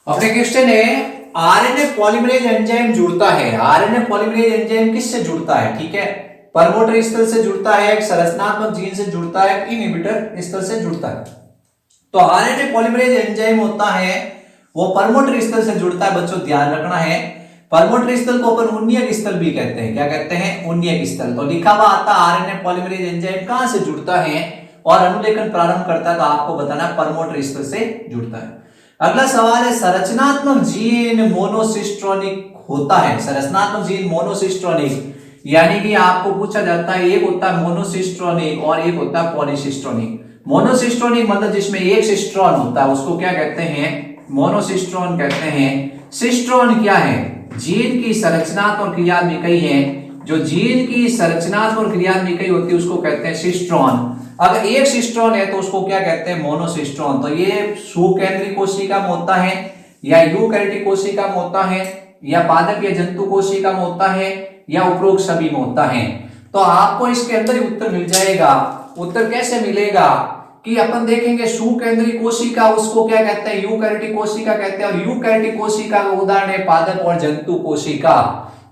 अपने क्वेश्चन है RNA polymerase enzyme जुड़ता है। आरएनए पॉलीमरेज एंजाइम किससे जुड़ता है? ठीक है, प्रमोटर स्थल से जुड़ता है, एक संरचनात्मक जीन से जुड़ता है, इनहिबिटर स्थल से जुड़ता है। तो आरएनए पॉलीमरेज एंजाइम होता है वो प्रमोटर स्थल से जुड़ता है। बच्चों ध्यान रखना है, प्रमोटर स्थल को अपन उन्नयक स्थल भी कहते हैं। क्या कहते हैं? उन्नयक स्थल। तो लिखा हुआ आता आरएनए पॉलीमरेज एंजाइम कहां से जुड़ता है और अनुलेखन प्रारंभ करता है, तो आपको बताना प्रमोटर स्थल से जुड़ता है। अगला सवाल है संरचनात्मक जीन मोनोसिस्ट्रोनिक होता है। संरचनात्मक जीन मोनोसिस्ट्रोनिक यानी कि आपको पूछा जाता है, एक होता है मोनोसिस्ट्रोनिक और एक होता है पॉलीसिस्ट्रोनिक। मोनोसिस्ट्रोनिक मतलब जिसमें एक सिस्ट्रॉन होता है उसको क्या कहते हैं? मोनोसिस्ट्रॉन कहते हैं। सिस्ट्रॉन क्या है? जीन की संरचनात्मक क्रियात्मक इकाई है। जो जीन की संरचनात्मक क्रियात्मक इकाई होती है उसको कहते हैं सिस्ट्रॉन। अगर एक सिस्ट्रॉन है तो उसको क्या कहते हैं? मोनोसिस्ट्रॉन। तो ये सुकेंद्रीय कोशिका में होता है या यूकैरियोटिक कोशिका में होता है या पादप या जंतु कोशिका में होता है या उपरोक्त सभी में होता है। तो आपको इसके अंदर ही उत्तर मिल जाएगा। उत्तर कैसे मिलेगा कि अपन देखेंगे सुकेंद्रीय कोशिका उसको क्या कहते हैं? यूकैरियोटिक कोशिका कहते हैं। और यूकैरियोटिक कोशिका का उदाहरण है पादप और जंतु कोशिका।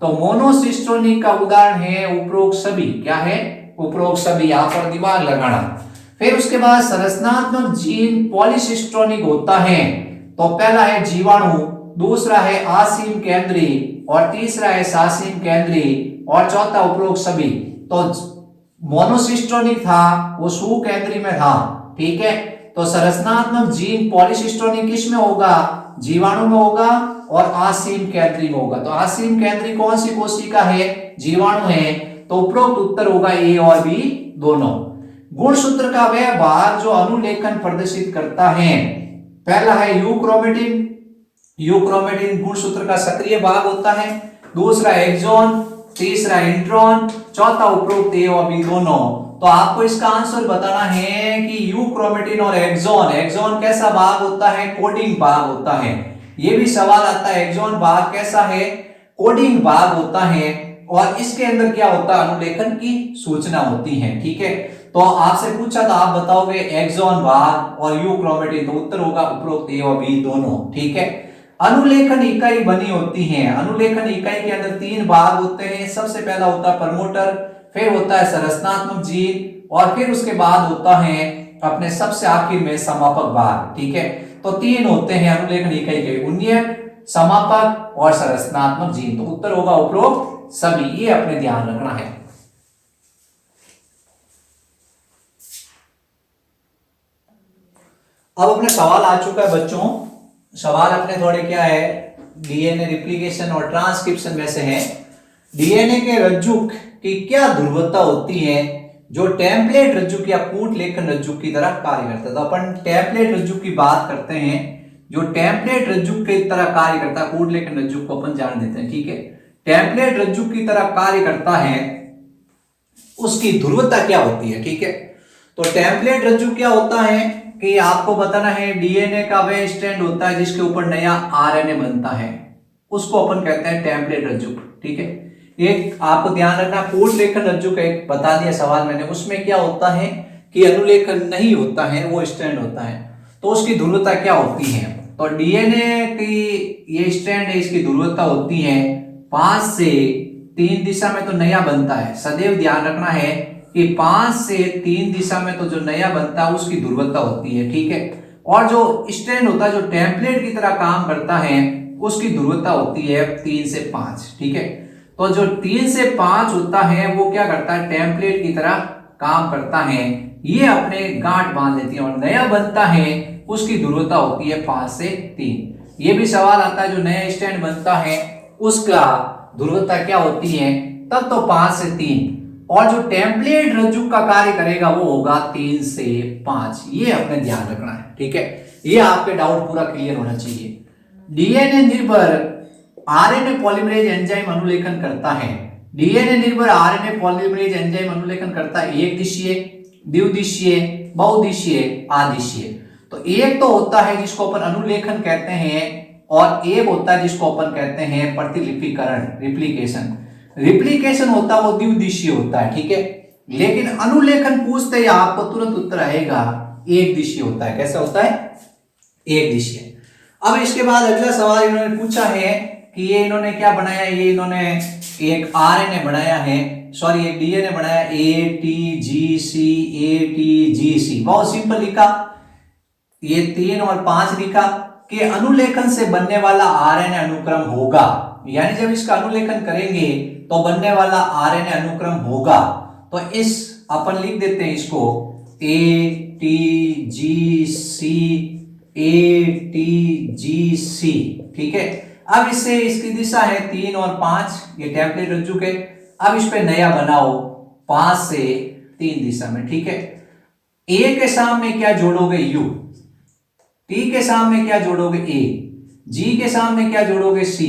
तो मोनोसिस्ट्रोनिक का उदाहरण है उपरोक्त सभी। क्या है? उपरोक्त सभी। यहां पर दिमाग लगाना। फिर उसके बाद संरचनात्मक जीन पॉलीसिस्ट्रोनिक होता है। तो पहला है जीवाणु, दूसरा है आसीम केंद्रीय और तीसरा है सासीम केंद्रीय और चौथा उपरोक्त सभी। तो मोनोसिस्ट्रोनिक था वो सुकेंद्रीय में था। ठीक है, तो संरचनात्मक जीन पॉलीसिस्ट्रोनिक किस में होगा? जीवाणु में होगा और आसीम केंद्रीय में होगा। तो आसीम केंद्रीय कौन सी कोशिका है? जीवाणु है। तो उपरोक्त उत्तर होगा ए और बी दोनों। गुणसूत्र का वह भाग जो अनुलेखन प्रदर्शित करता है, पहला है यूक्रोमेटिन। यूक्रोमेटिन गुणसूत्र का सक्रिय भाग होता है। दूसरा एक्सॉन, तीसरा इंट्रॉन, चौथा उपरोक्त ए और बी दोनों। तो आपको इसका आंसर बताना है कि यूक्रोमेटिन और एक्सॉन। एक्सॉन कैसा भाग होता है? कोडिंग भाग होता है। ये भी सवाल आता है एक्सॉन भाग कैसा है? कोडिंग भाग होता है। और इसके अंदर क्या होता है? अनुलेखन की सूचना होती है। ठीक है, तो आपसे पूछा था आप बताओगे एक्सॉन भाग और यूक्रोमेटिन, तो उत्तर होगा उपरोक्त ए और बी दोनों। ठीक है, अनुलेखन इकाई बनी होती है। अनुलेखन इकाई के अंदर तीन भाग होते हैं। सबसे पहला होता है प्रमोटर, फिर होता है संरचनात्मक जीन और फिर उसके बाद होता है अपने सबसे आखिर में समापक भाग। ठीक है, तो तीन होते हैं अनुलेखन इकाई के, उन्नयक, समापक और संरचनात्मक जीन। तो उत्तर होगा उपरोक्त सभी। ये अपने ध्यान रखना है। अब अपने सवाल आ चुका है बच्चों। सवाल अपने थोड़े क्या है? डीएनए रिप्लिकेशन और ट्रांसक्रिप्शन में से है। डीएनए के रज्जुक की क्या ध्रुवता होती है जो टेम्पलेट रज्जुक या कूट लेखन रज्जुक की तरह कार्य करता है? तो अपन टेम्पलेट रज्जुक की बात करते हैं। जो टेम्पलेट रज्जुक की तरह कार्य करता है, कूट लेखन रज्जुक को अपन जान देते हैं। ठीक है, टेम्पलेट रज्जुक की तरह कार्य करता है, उसकी ध्रुवता क्या होती है? ठीक है, तो टेम्पलेट रज्जुक क्या होता है कि आपको बताना है डीएनए का वह स्ट्रैंड होता है जिसके ऊपर नया आरएनए बनता है, उसको अपन कहते हैं टेम्पलेट रज्जुक। ठीक है, एक आपको ध्यान रखना कूट लेखन रज्जुक एक बता दिया सवाल मैंने, उसमें क्या होता है कि अनुलेखन नहीं होता है, वो स्ट्रैंड होता है। तो उसकी ध्रुवता क्या होती है? तो डीएनए की ये स्ट्रैंड है, इसकी ध्रुवता होती है 5 से 3 दिशा में तो नया बनता है। सदैव ध्यान रखना है कि 5 से 3 दिशा में तो जो नया बनता है उसकी ध्रुवता होती है। ठीक है, और जो स्ट्रैंड होता है जो टेम्पलेट की तरह काम करता है उसकी ध्रुवता होती है 3 से 5। ठीक है, तो जो 3 से 5 होता है वो क्या करता है? टेम्पलेट की तरह काम करता है। ये अपने गांठ बांध लेती है और नया बनता है उसकी ध्रुवता होती है 5 से 3। ये भी सवाल आता है जो नया स्टैंड बनता है उसका ध्रुवता क्या होती है? तब तो 5 से 3, और जो टेम्पलेट रज्जुक का कार्य करेगा वो होगा 3 से 5। ये अपने ध्यान रखना है। ठीक है, ये आपके डाउट पूरा क्लियर होना चाहिए। डीएनए निर्भर आरएनए पॉलीमरेज एंजाइम अनुलेखन करता है। डीएनए निर्भर आरएनए पॉलीमरेज एंजाइम अनुलेखन करता है एक दिशीय, द्विदिशीय, बहुदिशीय, आदिशीय। तो एक तो होता है जिसको अपन अनुलेखन कहते हैं और एक होता है जिसको अपन कहते हैं प्रतिलिपिकरण, रिप्लिकेशन। रिप्लिकेशन होता है वो द्विदिशीय होता है। ठीक है, लेकिन अनुलेखन पूछते ही आपको तुरंत उत्तर आएगा एक दिशीय होता है। कैसा होता है? एक दिशीय। अब इसके बाद अगला सवाल इन्होंने पूछा है कि ये इन्होंने क्या बनाया, ये इन्होंने एक आरएनए बनाया है, सॉरी एक डीएनए बनाया, ATGC ATGC, बहुत सिंपल लिखा, ये 3 और 5 लिखा कि अनुलेखन से बनने वाला आरएनए अनुक्रम होगा, यानी जब इसका अनुलेखन करेंगे तो बनने वाला आरएनए अनुक्रम होगा। तो इस अपन लिख देते हैं इसको ATGC, ठीक है। अब इससे इसकी दिशा है 3 और 5, ये टेम्पलेट रख चुके। अब इस पे नया बनाओ 5 से 3 दिशा में, ठीक है। ए के सामने क्या जोड़ोगे, U, T के सामने क्या जोड़ोगे, A, G के सामने क्या जोड़ोगे, C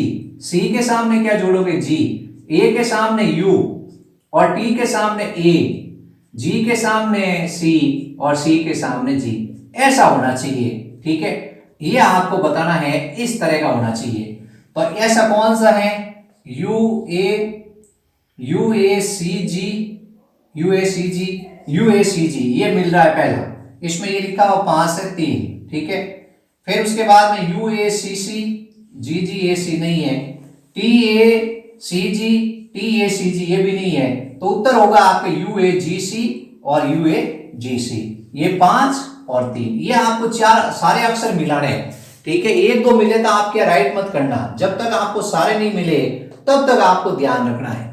के सामने क्या जोड़ोगे, G, A के सामने U और T के सामने A, G के सामने C और C के सामने G, ऐसा होना चाहिए, ठीक है। ये आपको बताना है, इस तरह का होना चाहिए। तो ऐसा कौन सा है, UACG, ये मिल रहा है पहला, इसमें ये लिखा हुआ 5 से 3, ठीक है। फिर उसके बाद में UACC, GGAC नहीं है, TACG ये भी नहीं है, तो उत्तर होगा आपके UAGC और UAGC, ये 5 और 3, ये आपको 4 सारे अक्षर मिलाने हैं, ठीक है। 1-2 मिले तो आप क्या राइट मत करना, जब तक आपको सारे नहीं मिले तब तक आपको ध्यान रखना है।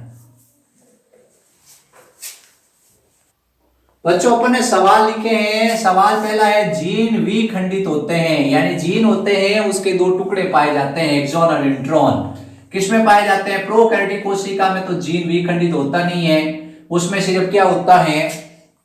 बच्चों अपन ने सवाल लिखे हैं, सवाल पहला है, जीन विखंडित होते हैं, यानी जीन होते हैं उसके 2 टुकड़े पाए जाते हैं, एक्सॉन और इंट्रॉन। किसमें पाए जाते हैं, प्रोकैरियोटिक कोशिका में तो जीन विखंडित होता नहीं है, उसमें सिर्फ क्या होता है,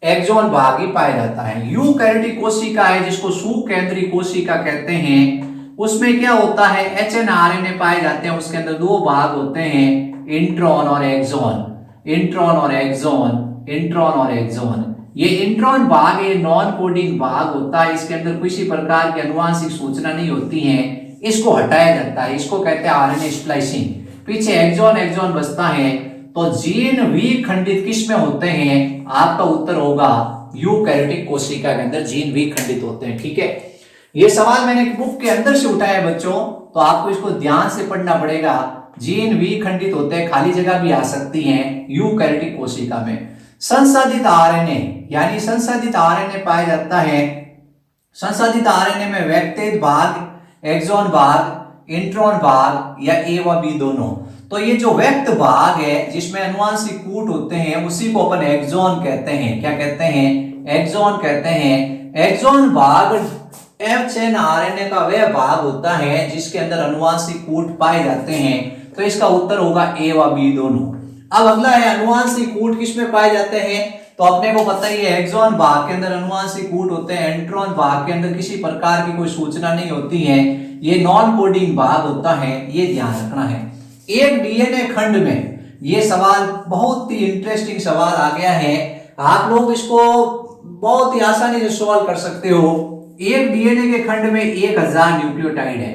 एक्सॉन भाग ही पाया जाता है। यूकैरियोटिक कोशिका है जिसको सुकेंद्रीय कोशिका कहते हैं, उसमें क्या होता है, HNRNA पाए जाते हैं, उसके अंदर 2 भाग होते हैं, इंट्रॉन और एक्सॉन, इंट्रॉन और एक्सॉन, इंट्रॉन और एक्सॉन। ये इंट्रॉन भाग ये नॉन कोडिंग भाग होता है, इसके अंदर किसी प्रकार की आनुवांशिक सूचना नहीं होती है, इसको हटाया जाता है, इसको कहते हैं आरएनए स्प्लाइसिंग। पीछे एक्सॉन बचता है। तो जीन विखंडित किस में होते हैं, आपका उत्तर होगा यूकैरियोटिक कोशिका के अंदर जीन विखंडित होते हैं, ठीक है। ये सवाल मैंने बुक के अंदर से उठाया बच्चों, तो आपको इसको ध्यान से पढ़ना पड़ेगा। जीन विखंडित होते हैं, खाली जगह भी आ सकती है यूकैरियोटिक कोशिका में। संसाधित आरएनए, यानी संसाधित आरएनए पाया जाता है, संसाधित आरएनए में व्यक्तिगत भाग, एक्सॉन भाग, इंट्रॉन भाग या ए व बी दोनों। तो ये जो व्यक्त भाग है जिसमें अनुवांशिक कूट होते हैं उसी को अपन एक्सॉन कहते हैं। क्या कहते हैं, एक्सॉन कहते हैं। एक्सॉन भाग HNRNA का वह भाग होता है जिसके अंदर अनुवांशिक कूट पाए जाते हैं, तो इसका उत्तर होगा ए व बी दोनों। अब अगला है अनुवांशिक कूट किसमें पाए जाते हैं, तो अपने को पता ही है एक्सॉन भाग के अंदर अनुवांशिक कूट होते हैं, इंट्रॉन भाग के अंदर किसी प्रकार की कोई सूचना नहीं होती है, ये नॉन कोडिंग भाग होता है, ये ध्यान रखना है। एक डीएनए खंड में, ये सवाल बहुत ही इंटरेस्टिंग सवाल आ गया है, आप लोग इसको बहुत ही आसानी से सॉल्व कर सकते हो। एक डीएनए के खंड में 1000 न्यूक्लियोटाइड है,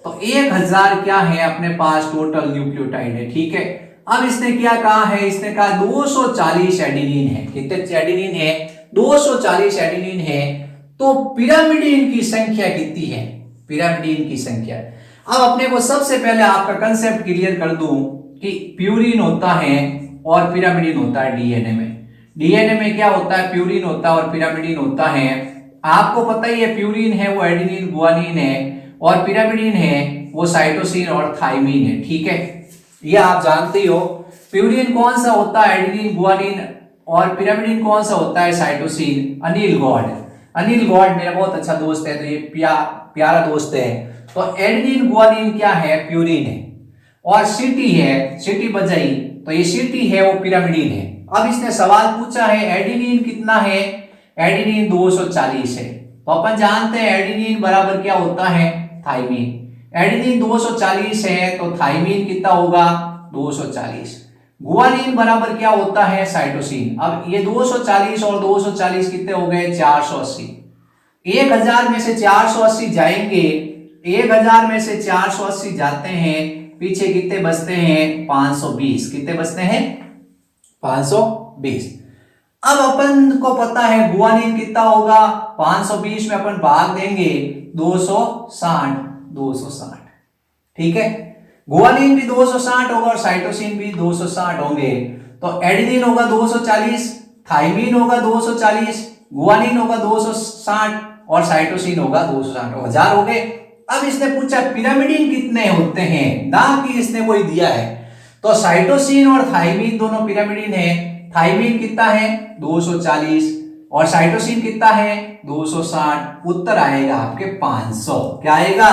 तो 1000 क्या है अपने पास टोटल न्यूक्लियोटाइड है, ठीक है। अब इसने क्या कहा है, इसने कहा 240 एडेनिन है। कितने एडेनिन है, 240 एडेनिन है। तो पिरामिडीन की संख्या कितनी है, पिरामिडीन की संख्या। अब अपने को सबसे पहले आपका कंसेप्ट क्लियर कर दूं कि प्यूरिन होता है और पिरामिडीन होता है डीएनए में। डीएनए में क्या होता है, प्यूरिन होता है और पिरामिडीन होता है। आपको पता ही है, प्यूरिन है वो एडेनिन गुआनिन है और पिरामिडीन है वो साइटोसिन और थाइमिन है, ठीक है। ये आप जानते हो। प्यूरिन कौन सा होता है, एडेनिन गुआनिन, और पिरामिडीन कौन सा होता है, साइटोसिन। अनिल गौड़, अनिल गौड़ मेरा बहुत अच्छा दोस्त है, तो ये प्यारा दोस्त है। तो एडेनिन गुआनिन क्या है, प्यूरिन है, और सिटी है, सिटी बजाई, तो ये सिटी है वो पिरामिडीन है। अब इसने सवाल पूछा है एडेनिन कितना है, एडेनिन 240 है, तो अपन जानते हैं एडेनिन बराबर क्या होता है, थाइमिन। एडेनिन 240 है तो थाइमिन कितना होगा, 240। गुआनिन बराबर क्या होता है, साइटोसिन। अब ये 240 और 240 कितने हो गए, 480। 1000 में से 480 जाएंगे, 1000 में से 480 जाते हैं, पीछे कितने बचते हैं, 520। कितने बचते हैं, 520। अब अपन को पता है गुआनिन कितना होगा, 520 में अपन भाग देंगे 260, 260। ठीक है, गुआनिन भी 260 होगा और साइटोसिन भी 260 होंगे। तो एडेनिन होगा 240, थाइमिन होगा 240, गुआनिन होगा 260 और साइटोसिन होगा 260। 1000 हो गए। अब इसने पूछा पिरामिडिन कितने होते हैं, ना कि इसने कोई दिया है। तो साइटोसिन और थाइमिन दोनों पिरामिडिन है। थाइमिन कितना है 240 और साइटोसिन कितना है 260। उत्तर आएगा आपके 500। क्या आएगा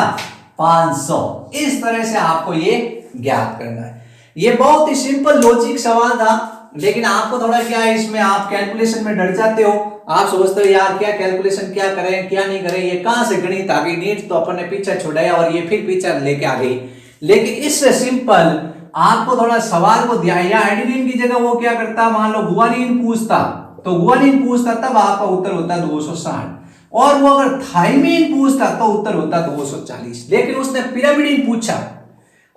500। इस तरह से आपको ये ज्ञात करना है। ये बहुत ही सिंपल लॉजिक सवाल था, लेकिन आपको थोड़ा क्या है इसमें आप कैलकुलेशन में डर जाते हो। आप सोचते हो यार क्या कैलकुलेशन क्या करें क्या नहीं करें, ये कहां से गणित आ गई, नीट तो अपन ने पीछे छुड़ाया और ये फिर पीछे लेके आ गई। लेकिन इससे सिंपल आपको थोड़ा सवाल को दिया या एडेनिन की जगह वो क्या करता, मान लो गुआनिन पूछता, तो गुआनिन पूछता तब आपका उत्तर होता 260 और वो अगर थाइमिन पूछता तो उत्तर होता 240। लेकिन उसने पिरामिडिन पूछा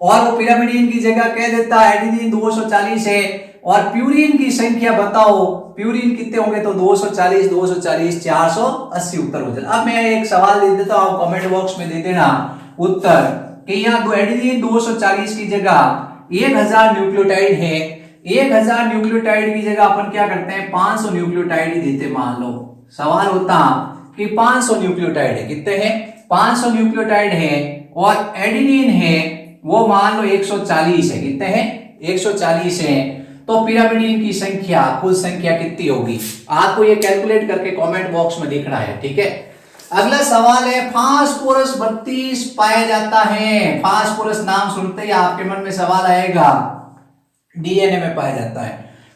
और वो पिरामिडिन की जगह कह देता एडेनिन 240 है और प्यूरिन की संख्या बताओ, प्यूरिन कितने होंगे, तो 240 240 480 उत्तर हो जाए। अब मैं एक सवाल दे देता हूं, कमेंट बॉक्स में दे देना उत्तर कि यहाँ एडेनिन 240 की जगह 1000 न्यूक्लियोटाइड है। 1000 न्यूक्लियोटाइड की जगह अपन क्या करते हैं 500 न्यूक्लियोटाइड ही देते। मान लो सवाल होता कि 500 न्यूक्लियोटाइड है, कितने हैं 500 न्यूक्लियोटाइड है और एडेनिन है वो मान लो 140 है, कितने हैं 140 है। तो पिरामिडिन की संख्या कुल संख्या कितनी होगी, आपको ये कैलकुलेट करके कमेंट बॉक्स में लिखना है। ठीक है, अगला सवाल है फास्फोरस 32 पाया जाता है। फास्फोरस नाम सुनते ही आपके मन में सवाल आएगा, डीएनए में पाया जाता है।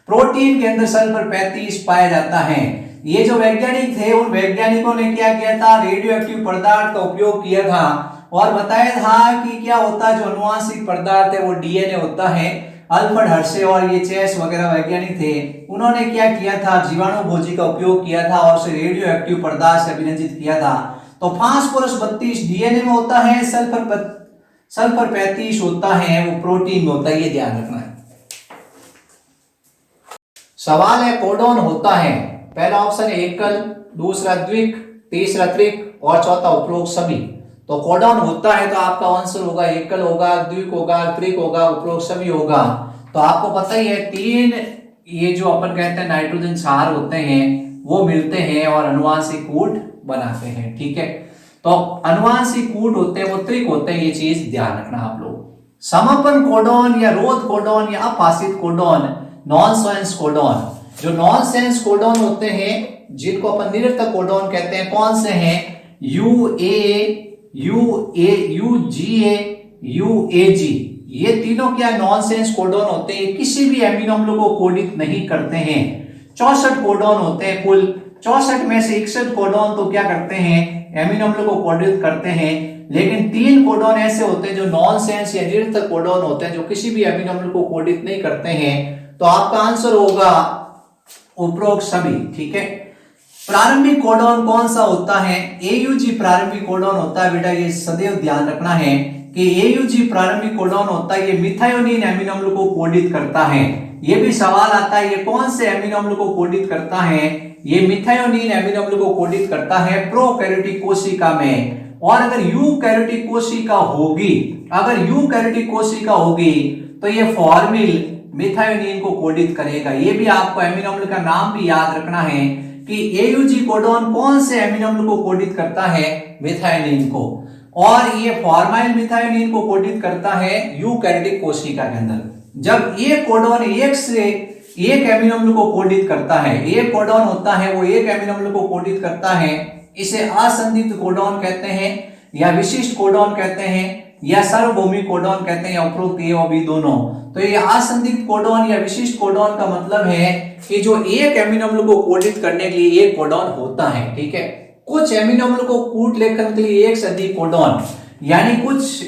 प्रोटीन के अंदर सल्फर 35 पाया जाता है। ये जो वैज्ञानिक थे उन वैज्ञानिकों ने क्या किया था, रेडियो एक्टिव पदार्थ का उपयोग किया था और बताया था कि क्या होता है जो अनुवांशिक पदार्थ है वो डीएनए होता है। अल्फ्रेड हर्शे और ये चेस वगैरह वैज्ञानिक थे, उन्होंने क्या किया था जीवाणु भोजी का उपयोग किया था और उसे रेडियो एक्टिव पदार्थ से अभिनंदित किया था। तो फास्फोरस 32 डीएनए में होता है, सल्फर 35 होता है वो प्रोटीन में होता है, ये ध्यान रखना है। सवाल है कोडॉन होता है, पहला ऑप्शन है एकल, दूसरा द्विक, तीसरा त्रिक और चौथा उपरोक्त सभी। तो कोडॉन होता है तो आपका आंसर होगा एकल होगा, द्विक होगा, त्रिक होगा, उपरोक्त सभी होगा। तो आपको पता ही है 3 ये जो अपन कहते हैं नाइट्रोजन क्षार होते हैं वो मिलते हैं और अनुवांशिक कूट बनाते हैं। ठीक है, तो अनुवांशिक कूट होते हैं वो त्रिक होते हैं, ये चीज ध्यान रखना आप लोग। समापन कोडॉन या रोध कोडॉन या अपाशित कोडॉन, नॉनसेंस कोडॉन। जो नॉनसेंस कोडॉन होते हैं जिनको अपन निरर्थक कोडॉन कहते हैं, कौन से हैं, UAA, UGA, UAG, ये तीनों क्या नॉनसेंस कोडॉन होते हैं, किसी भी एमिनो अम्ल को कोडित नहीं करते हैं। 64 कोडॉन होते हैं कुल, 64 में से 61 कोडॉन तो क्या करते हैं एमिनो अम्ल को कोडित करते हैं, लेकिन 3 कोडॉन ऐसे होते हैं जो नॉनसेंस या निरर्थक कोडॉन होते हैं जो किसी भी एमिनो अम्ल को कोडित नहीं करते हैं। तो आपका आंसर होगा उपरोक्त सभी। ठीक है, प्रारंभिक कोडॉन कौन सा होता है, AUG प्रारंभिक कोडॉन होता है। बेटा ये सदैव ध्यान रखना है कि AUG प्रारंभिक कोडॉन होता है, ये मिथायोनिन एमिनो अम्ल को कोडित करता है। ये भी सवाल आता है ये कौन से एमिनो अम्ल को कोडित करता है, ये मिथायोनिन एमिनो अम्ल को कोडित करता है प्रोकैरियोटिक कोशिका में। और अगर यूकैरियोटिक कोशिका होगी, अगर यूकैरियोटिक कोशिका होगी तो ये फॉर्मिल मिथायोनिन को कोडित करेगा। ये भी आपको एमिनो अम्ल का नाम भी याद रखना है कि AUG कोडॉन कौन से एमिनो अम्ल को कोडित करता है, मिथायोनिन को, और ये फॉर्माइल मिथायोनिन को कोडित करता है यूकैरियोटिक कोशिका के अंदर। जब ये कोडॉन एक से एक एमिनो अम्ल को कोडित करता है, एक कोडॉन होता है वो एक एमिनो अम्ल को कोडित करता है, इसे असंदिग्ध कोडॉन कहते हैं या विशिष्ट कोडॉन कहते हैं या सार्वभौमिक कोडॉन कहते हैं या उपरोक्त ये और भी दोनों। तो ये असंदिग्ध कोडॉन या विशिष्ट कोडॉन का मतलब है कि जो एक एमिनो अम्ल को कोडित करने के लिए एक कोडॉन होता है। ठीक है, कुछ एमिनो अम्ल को कूट लेखन के लिए एक से अधिक कोडॉन, यानी कुछ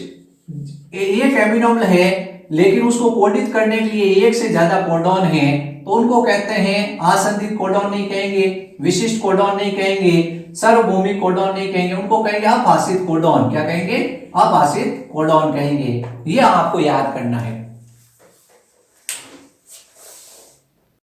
एक एमिनो अम्ल है लेकिन उसको कोडित करने के लिए एक से ज्यादा कोडॉन है, तो उनको कहते हैं असंदिग्ध कोडॉन नहीं कहेंगे, विशिष्ट कोडॉन नहीं कहेंगे, सार्वभौमिक कोडॉन नहीं कहेंगे, उनको कहेंगे अभाषित कोडॉन। क्या कहेंगे, अभाषित कोडॉन कहेंगे। ये आपको याद करना है।